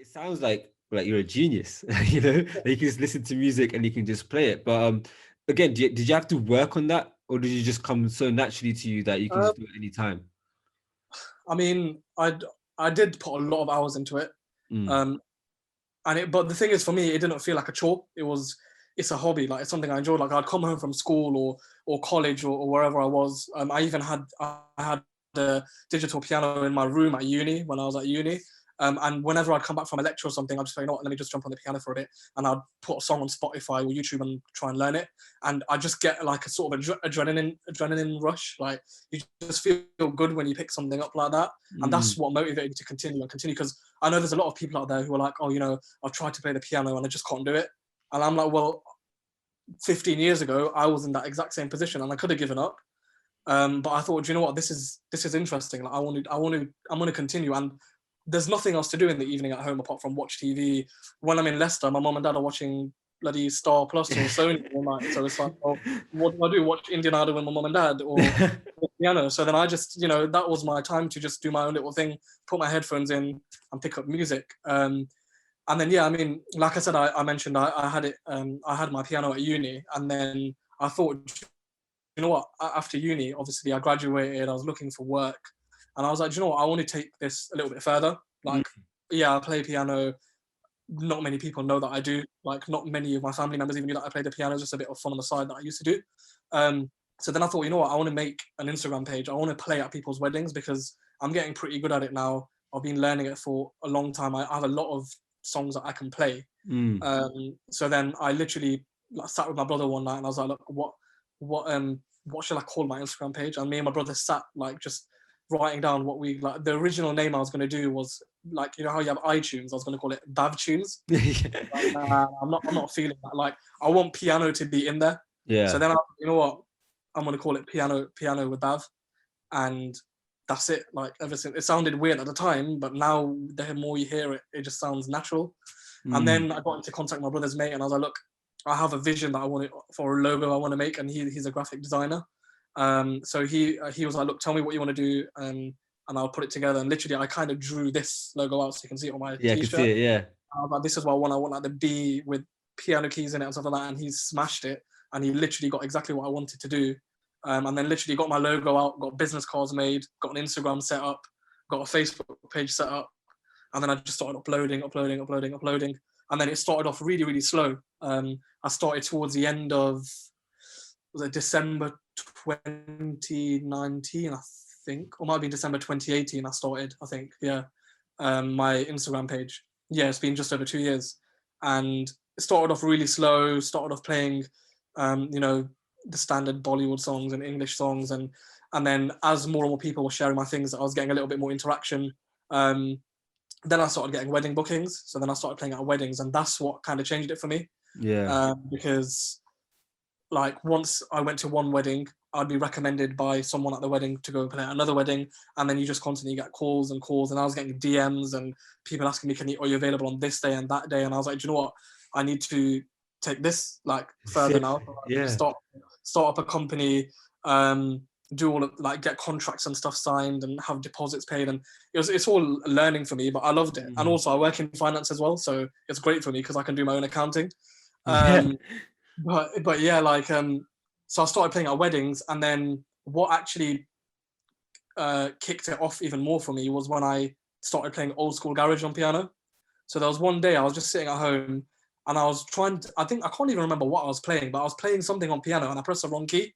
it sounds like you're a genius, Like you can just listen to music and you can just play it. But again, did you have to work on that, or did you just come so naturally to you that you can Uh, just do it any time? I mean, I did put a lot of hours into it. Mm. Um, but the thing is, for me, it didn't feel like a chore. It's a hobby. Like, it's something I enjoyed. Like, I'd come home from school or college or wherever I was. I had a digital piano in my room at uni when I was at uni. And whenever I'd come back from a lecture or something, I'd just say, you know what, let me just jump on the piano for a bit, and I'd put a song on Spotify or YouTube and try and learn it. And I just get like a sort of adrenaline rush. Like, you just feel good when you pick something up like that, and that's Mm. what motivated me to continue and continue. Because I know there's a lot of people out there who are like, oh, I've tried to play the piano and I just can't do it. And I'm like, well, 15 years ago, I was in that exact same position and I could have given up. But I thought, you know what, this is interesting. Like, I'm going to continue. And there's nothing else to do in the evening at home apart from watch TV. When I'm in Leicester, my mum and dad are watching bloody Star Plus or Sony all night. So it's like, well, what do I do? Watch Indian Idol with my mum and dad, or piano? So then I just, that was my time to just do my own little thing, put my headphones in and pick up music. And then, yeah, I mean, like I said, I mentioned I had it. I had my piano at uni, and then I thought, you know what? After uni, obviously, I graduated. I was looking for work, and I was like, you know what? I want to take this a little bit further. Mm. Like, yeah, I play piano. Not many people know that I do. Like, not many of my family members even knew that I played the piano. Just a bit of fun on the side that I used to do. So then I thought, you know what? I want to make an Instagram page. I want to play at people's weddings because I'm getting pretty good at it now. I've been learning it for a long time. I have a lot of songs that I can play. Mm. So then I literally sat with my brother one night and I was like, look, what should I call my Instagram page? And me and my brother sat just writing down the original name I was going to do was like, you know how you have iTunes, I was going to call it Bhav Tunes. Like, nah, I'm not feeling that. Like, I want piano to be in there. So Yeah. then you know what, I'm going to call it piano with Bhav. And that's it. Like, ever since, it sounded weird at the time, but now the more you hear it, it just sounds natural. And Mm. then I got into contact with my brother's mate and I was like, look, I have a vision that I want for a logo I want to make, and he's a graphic designer. So he was like, look, tell me what you want to do, and I'll put it together. And literally, I kind of drew this logo out so you can see it on my Yeah, I can t-shirt. see it. Yeah. I was like, this is what I want. I want like the B with piano keys in it and stuff like that. And he smashed it, and he literally got exactly what I wanted to do. And then literally got my logo out, got business cards made, got an Instagram set up, got a Facebook page set up, and then I just started uploading. And then it started off really, really slow. I started towards the end of, was it December 2019, I think, or might have been December 2018 I started, I think, yeah. My Instagram page. Yeah, it's been just over 2 years. And it started off really slow, started off playing, the standard Bollywood songs and English songs. And then as more and more people were sharing my things, I was getting a little bit more interaction. Then I started getting wedding bookings. So then I started playing at weddings, and that's what kind of changed it for me. Yeah. Because like, once I went to one wedding, I'd be recommended by someone at the wedding to go play at another wedding, and then you just constantly get calls, and I was getting DMs and people asking me, are you available on this day and that day? And I was like, do you know what? I need to take this like further now. So I need to Yeah. start up a company, do all of like get contracts and stuff signed and have deposits paid, and it's all learning for me, but I loved it. And Mm. also I work in finance as well, so it's great for me because I can do my own accounting. Yeah. But yeah, like, so I started playing at weddings, and then what actually kicked it off even more for me was when I started playing old school garage on piano. So there was one day I was just sitting at home and I was I can't even remember what I was playing, but I was playing something on piano and I pressed the wrong key.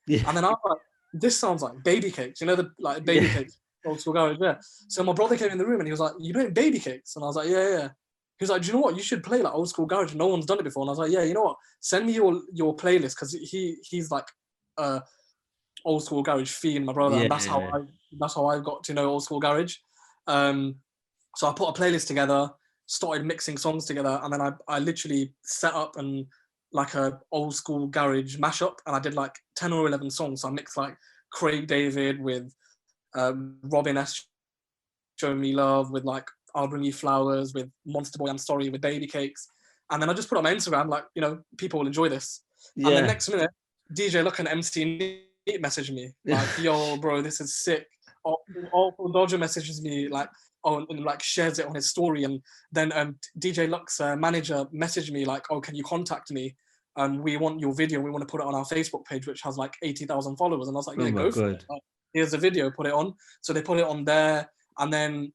Yeah. And then I was like, this sounds like Baby Cakes, the like Baby Yeah. Cakes, old school garage, yeah. So my brother came in the room and he was like, you playing Baby Cakes? And I was like, yeah, yeah. He was like, do you know what? You should play like old school garage. No one's done it before. And I was like, yeah, you know what? Send me your playlist, because he's like old school garage fiend, my brother, Yeah. and that's how I got to know old school garage. So I put a playlist together, started mixing songs together, and then I literally set up and like a old school garage mashup, and I did like 10 or 11 songs. So I mixed like Craig David with Robin S. Show Me Love, with like I'll Bring You Flowers, with Monster Boy I'm Sorry, with Baby Cakes. And then I just put it on my Instagram, like, people will enjoy this. And then Yeah. next minute, DJ Luck and MC Neat messaged me, like, yo, bro, this is sick. Artful Dodger messages me, like, and like shares it on his story. And then DJ Luck's manager messaged me like, oh, can you contact me? We want your video. We want to put it on our Facebook page, which has like 80,000 followers. And I was like, yeah, go for it. Like, here's the video, put it on. So they put it on there. And then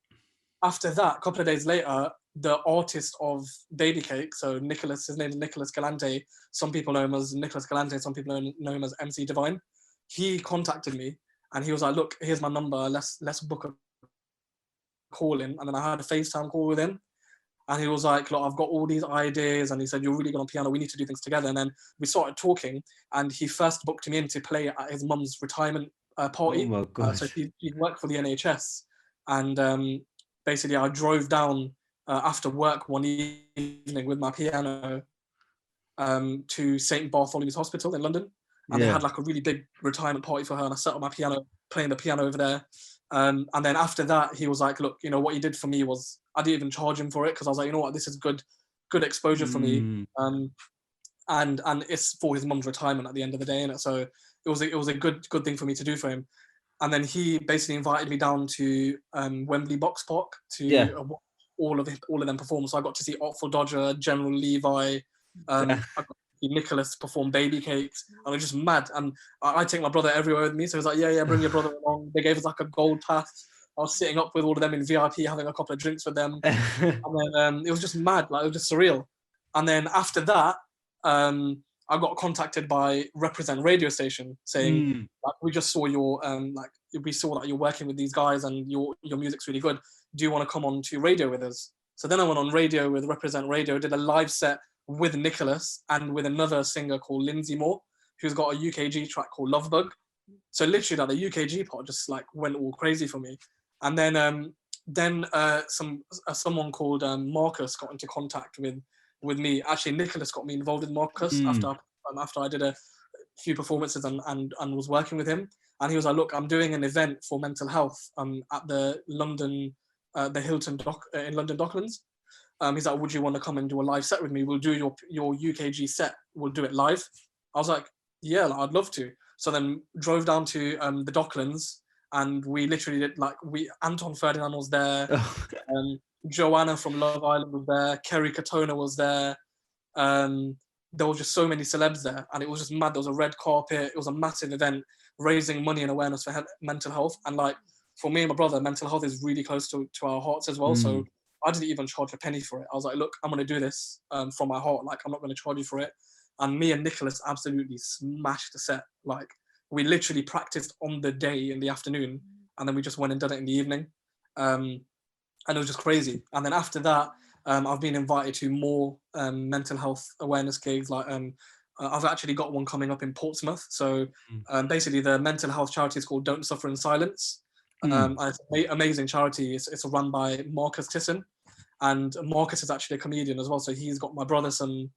after that, a couple of days later, the artist of Baby Cake, so Nicholas, his name is Nicholas Galante. Some people know him as Nicholas Galante. Some people know him as MC Divine. He contacted me and he was like, look, here's my number. Let's book a call in. And then I had a FaceTime call with him. And he was like, look, I've got all these ideas. And he said, you're really good on piano. We need to do things together. And then we started talking. And he first booked me in to play at his mum's retirement party. Oh my gosh. So he worked for the NHS. And basically, I drove down after work one evening with my piano to St. Bartholomew's Hospital in London. And they had like a really big retirement party for her. And I set up my piano, playing the piano over there. And then after that, he was like, look, you know, what you did for me was, I didn't even charge him for it because I was like, you know what, this is good exposure for me. And it's for his mum's retirement at the end of the day. And so it was a good thing for me to do for him. And then he basically invited me down to Wembley Box Park to watch all of them perform. So I got to see Artful Dodger, General Levi, I got to see Nicholas perform Baby Cakes. And it was just mad. And I take my brother everywhere with me. So he was like, yeah, bring your brother along. They gave us like a gold pass. I was sitting up with all of them in VIP, having a couple of drinks with them. And then it was just mad. Like, it was just surreal. And then after that, I got contacted by Represent radio station saying, like, we just saw your we saw that you're working with these guys and your music's really good. Do you want to come on to radio with us? So then I went on radio with Represent Radio, did a live set with Nicholas and with another singer called Lindsay Moore, who's got a UKG track called Lovebug. So literally, like, the UKG part just like went all crazy for me. And then someone called Marcus got into contact with me. Actually, Nicholas got me involved with Marcus after I did a few performances and was working with him. And he was like, look, I'm doing an event for mental health at the London, the Hilton in London Docklands. He's like, would you want to come and do a live set with me? We'll do your UKG set. We'll do it live. I was like, yeah, like, I'd love to. So then drove down to the Docklands, and we literally did Anton Ferdinand was there. Joanna from Love Island was there. Kerry Katona was there. There were just so many celebs there, and it was just mad. There was a red carpet. It was a massive event raising money and awareness for mental health. And like, for me and my brother, mental health is really close to our hearts as well. So I didn't even charge a penny for it. I was like, look, I'm going to do this from my heart. Like, I'm not going to charge you for it. And me and Nicholas absolutely smashed the set. Like, we literally practiced on the day in the afternoon, and then we just went and did it in the evening. And it was just crazy. And then after that, I've been invited to more mental health awareness gigs. Like, I've actually got one coming up in Portsmouth. So basically, the mental health charity is called Don't Suffer in Silence. It's an amazing charity. It's run by Marcus Tisson. And Marcus is actually a comedian as well. So he's got my brother some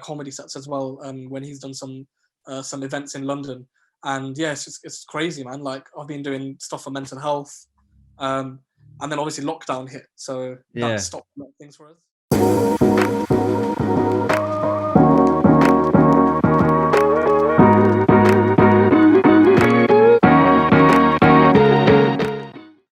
comedy sets as well when he's done some events in London. And yeah, it's crazy, man. Like, I've been doing stuff for mental health. And then obviously lockdown hit. So that stopped a lot of things for us.